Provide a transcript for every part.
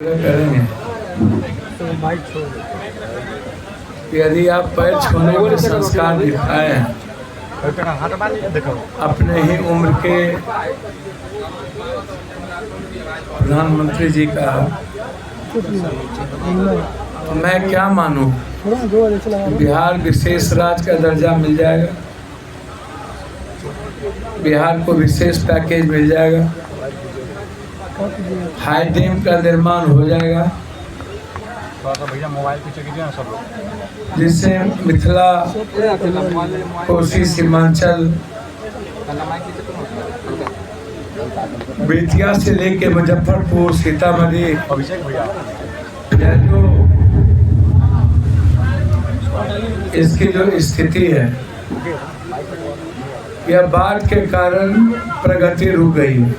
करेंगे। यदि आप पैर छूने के संस्कार दिखाए हैं अपने ही उम्र के प्रधानमंत्री जी का, तो मैं क्या मानूं? बिहार विशेष राज्य का दर्जा मिल जाएगा, बिहार को विशेष पैकेज मिल जाएगा, हाई डैम का निर्माण हो जाएगा, भैया मोबाइल पीछे कीजिए ना सब लोग, जिससे मिथिला, कोसी, सीमांचल, बेतिया से लेके मुजफ्फरपुर, सीतामढ़ी, अभिषेक भैया जो इसकी जो स्थिति है, यह बाढ़ के कारण प्रगति रुक गई है।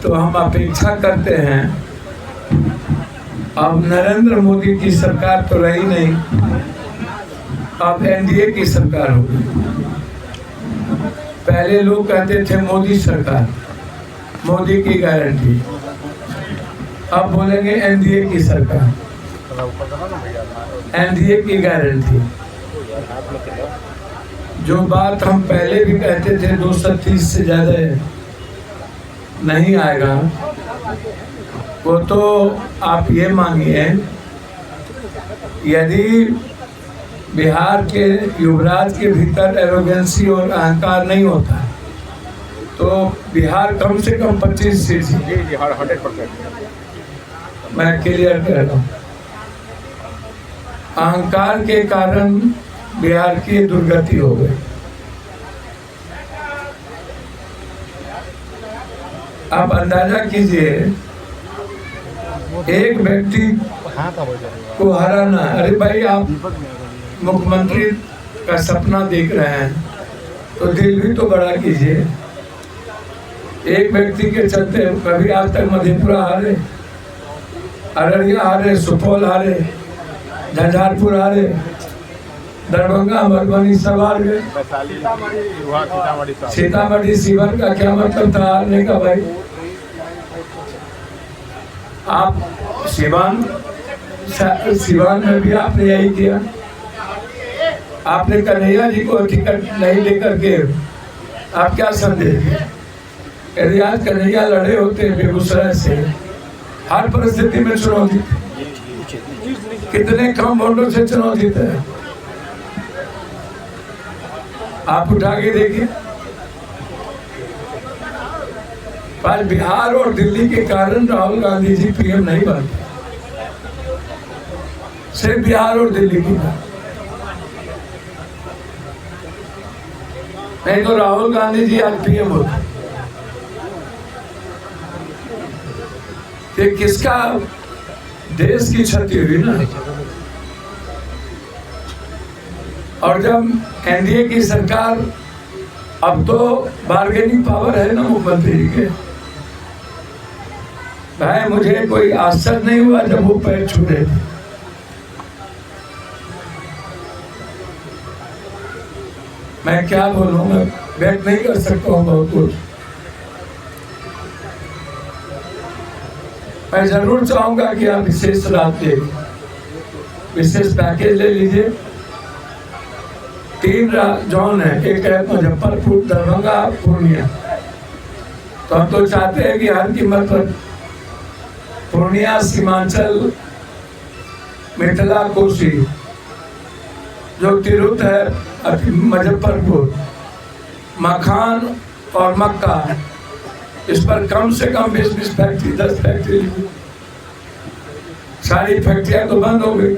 तो हम अपेक्षा करते हैं, अब नरेंद्र मोदी की सरकार तो रही नहीं, अब एनडीए की सरकार होगी। पहले लोग कहते थे मोदी सरकार, मोदी की गारंटी, अब बोलेंगे एनडीए की सरकार, एनडीए की गारंटी। जो बात हम पहले भी कहते थे 230 से ज्यादा नहीं आएगा, वो तो आप ये मानिए, यदि बिहार के युवराज के भीतर एरोगेंसी और अहंकार नहीं होता तो बिहार कम से कम 25 सीट जी 100%। मैं क्लियर कह रहा हूँ। अहंकार के कारण बिहार की दुर्गति हो गई। आप अंदाजा कीजिए, एक व्यक्ति को हराना, अरे भाई आप मुख्यमंत्री का सपना देख रहे हैं तो दिल भी तो बड़ा कीजिए। एक व्यक्ति के चलते कभी आज तक मधेपुरा हारे, अररिया हारे, सुपौल हारे, झंझारपुर हारे, दरभंगा, मधुबनी सब हार गए। सीतामढ़ी, सीवन का क्या मतलब था हारने का? भाई आप सिवान में भी आपने यही किया। आपने कन्हैया जी को टिकट नहीं लेकर के आप क्या संदेश? यदि आज कन्हैया लड़े होते बेगूसराय से, हर परिस्थिति में चुनाव जीते, कितने कम वोटों से चुनाव जीते हैं आप उठा के देखिए। आज बिहार और दिल्ली के कारण राहुल गांधी जी पीएम नहीं बनते, सिर्फ बिहार और दिल्ली की बात। नहीं तो राहुल गांधी जी आज पीएम होते। ये किसका? देश की क्षति हुई ना। और जब एनडीए की सरकार, अब तो बार्गेनिंग पावर है ना मुख्यमंत्री जी के। भाई मुझे कोई आश्चर्य नहीं हुआ जब वो पैर छूटे थे। मैं क्या बोलूं, मैं व्यक्त नहीं कर सकता हूँ बहुत कुछ। मैं जरूर चाहूंगा कि आप विशेष रात ले, विशेष पैकेज ले लीजिए। 3 जोन है, एक है मुजफ्फरपुर, दरभंगा, पूर्णिया। तो हम तो चाहते हैं कि हर कीमत पर पूर्णिया, सीमांचल, मिथिला, कोसी, जो तिरुत है, मुजफ्फरपुर, मखान और मक्का, इस पर कम से कम 20 फैक्ट्री, 10 फैक्ट्री। सारी फैक्ट्रियां तो बंद हो गई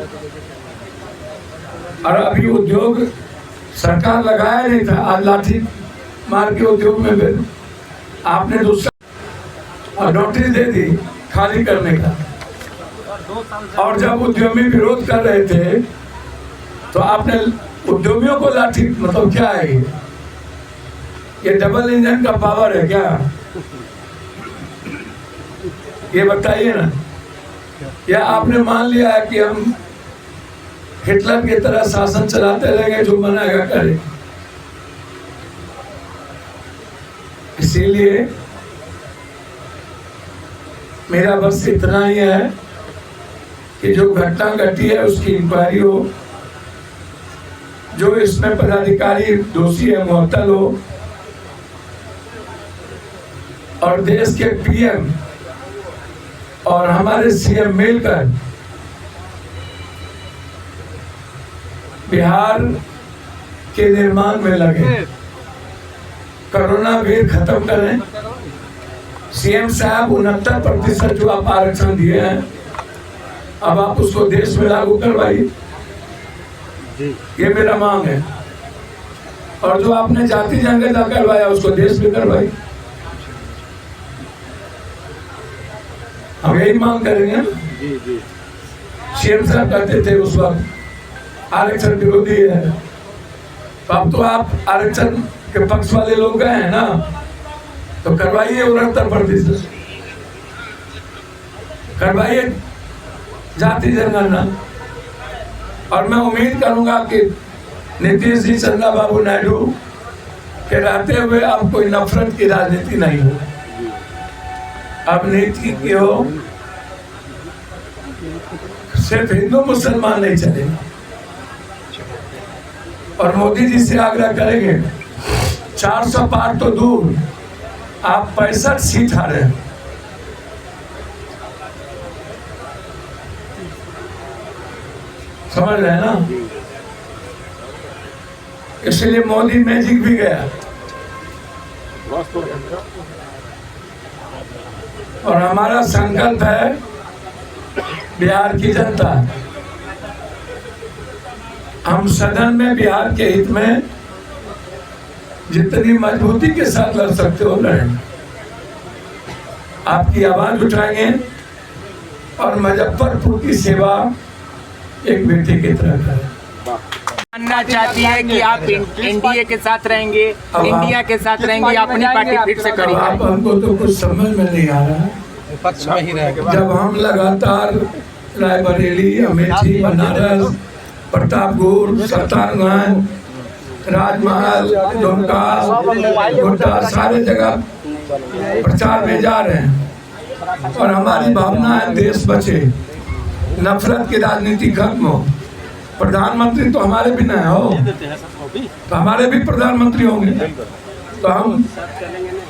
और अभी उद्योग सरकार लगाया नहीं था, आज लाठी मार के उद्योग में भी आपने दूसरा और नोटिस दे दी खाली करने का। और जब उद्यमी विरोध कर रहे थे तो आपने उद्यमियों को लाठी, मतलब क्या है ये डबल इंजन का पावर है क्या? ये बताइए ना। या आपने मान लिया है कि हम हिटलर की तरह शासन चलाते रहेंगे, जो मनाएगा करे। इसीलिए मेरा बस इतना ही है कि जो घटना घटी है उसकी इंक्वायरी हो, जो इसमें पदाधिकारी दोषी है मुअत्तल हो, और देश के पीएम और हमारे सीएम मिलकर बिहार के निर्माण में लगे, कोरोना भी खत्म करें। सीएम साहब 69% जो आप आरक्षण दिए हैं, अब आप उसको देश में लागू करवाइए, ये मेरा मांग है। और जो आपने जाति जनगणना करवाया उसको देश में करवाइए, हम यही मांग करेंगे। सीएम साहब कहते थे उस वक्त आरक्षण विरोधी है, तो अब तो आप आरक्षण के पक्ष वाले लोग गए हैं ना, तो करवाइए 69%, करवाइए जाति जनगणना। और मैं उम्मीद करूंगा कि नीतीश जी, चंद्रबाबू नायडू के रहते हुए अब कोई नफरत की राजनीति नहीं हो, अब नीति की हो, सिर्फ हिंदू मुसलमान नहीं चलेगा। और मोदी जी से आग्रह करेंगे, 400 पार तो दूर, आप 65 सीट हारे हैं। समझ रहे हैं ना? इसलिए मोदी मैजिक भी गया। और हमारा संकल्प है बिहार की जनता, हम सदन में बिहार के हित में जितनी मजबूती के साथ लड़ सकते हो लड़ेंगे, आपकी आवाज उठाएंगे और मुजफ्फरपुर की सेवा एक बेटे की तरह करें। मानना चाहती है कि आप एनडीए के साथ रहेंगे, इंडिया के साथ रहेंगे, अपनी पार्टी फिर से करेंगे। आप हमको तो कुछ समझ में नहीं आ रहा है। पक्ष में ही रहेगा। जब हम लगातार रायबरेली, अमेठी, बनारस, प्रतापगढ़, सत्तारगंज, राजमहल, दुमका, गोड्डा, सारे जगह प्रचार में जा रहे हैं और हमारी भावना है देश बचे, नफरत की राजनीति खत्म हो। प्रधानमंत्री तो हमारे भी न हो, तो हमारे भी प्रधानमंत्री होंगे, तो हम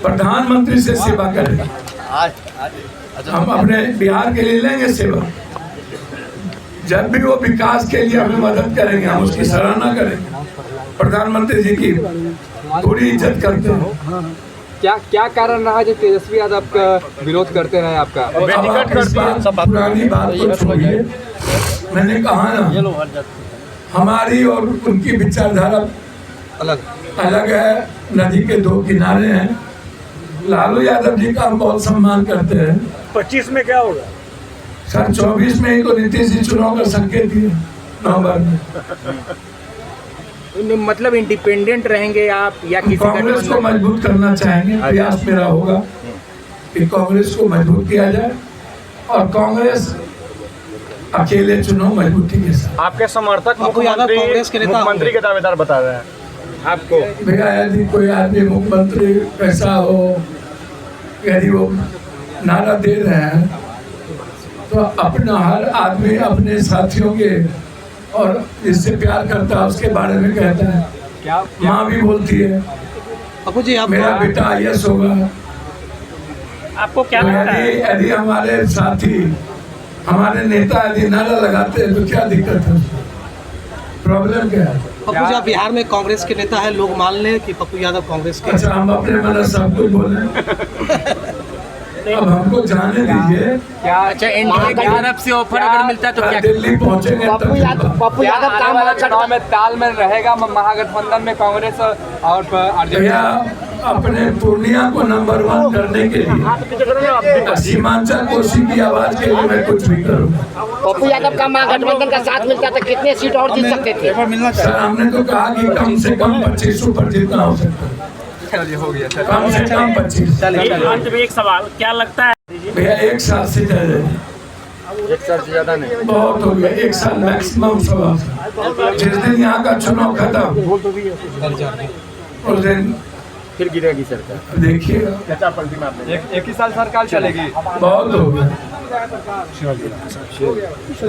प्रधानमंत्री से सेवा करेंगे। हम अपने बिहार के लिए लेंगे सेवा, जब भी वो विकास के लिए हमें मदद करेंगे हम उसकी सराहना करेंगे। प्रधानमंत्री जी की पूरी इज्जत करते हैं। क्या कारण रहा जो तेजस्वी यादव का विरोध करते रहे आपका? पुरानी बात को छोड़िए, मैंने कहा ना हमारी और उनकी विचारधारा अलग है, नदी के दो किनारे हैं। लालू यादव जी का हम बहुत सम्मान करते हैं। 25 में क्या होगा? सर 24 में ही तो नीतीश जी चुनाव का संकेत दिए नवंबर में। मतलब इंडिपेंडेंट रहेंगे आप या किसी कांग्रेस को मजबूत करना चाहेंगे, प्रयास मेरा होगा कि कांग्रेस को मजबूत किया जाए और कांग्रेस अकेले चुनाव मजबूती के साथ। आपके समर्थक मुख्यमंत्री के दावेदार बता रहे हैं आपको। भैया यदि कोई आदमी मुख्यमंत्री कैसा हो, यदि वो नारा दे रहे हैं तो अपना हर आदमी अपने साथियों के और जिससे प्यार करता है उसके बारे में कहता है। क्या माँ भी बोलती है अपू जी आप मेरा बेटा आईएएस होगा। आपको क्या तो लगता है? यदि हमारे साथी, हमारे नेता यदि नारा लगाते हैं तो क्या दिक्कत है, प्रॉब्लम क्या है? पप्पू जी आप बिहार में कांग्रेस के नेता है, लोग मान लें कि पप्पू यादव कांग्रेस के। अच्छा, हम अपने मन से सब कुछ बोले, अब हमको जाने दीजिए। क्या अच्छा एनडीए की तरफ से ऑफर अगर मिलता है तो क्या? दिल्ली पहुंचेंगे पप्पू यादव आने वाला चुनाव में ताल में रहेगा महागठबंधन में कांग्रेस और भैया अपने पूर्णिया को नंबर 1 करने के लिए, सीमांचल कोसी की आवाज के लिए मैं कुछ भी करूँ। पप्पू यादव का महागठबंधन का साथ मिलता था कितने सीट और जीत सकते थे? सर हमने तो कहा कि कम से कम 25 पर जितना हो सकता है, कम से कम 25। अंत में एक सवाल, क्या लगता है भैया 1 साल से ज्यादा, 1 साल से ज्यादा नहीं, बहुत हो गया, 1 साल मैक्सिमम 1.25 साल। जिस दिन यहाँ का चुनाव खत्म उस दिन फिर गिरेगी सरकार। देखिएगा, चाचा पलटी मार देंगे। एक ही साल सरकार चलेगी। बहुत हो गया।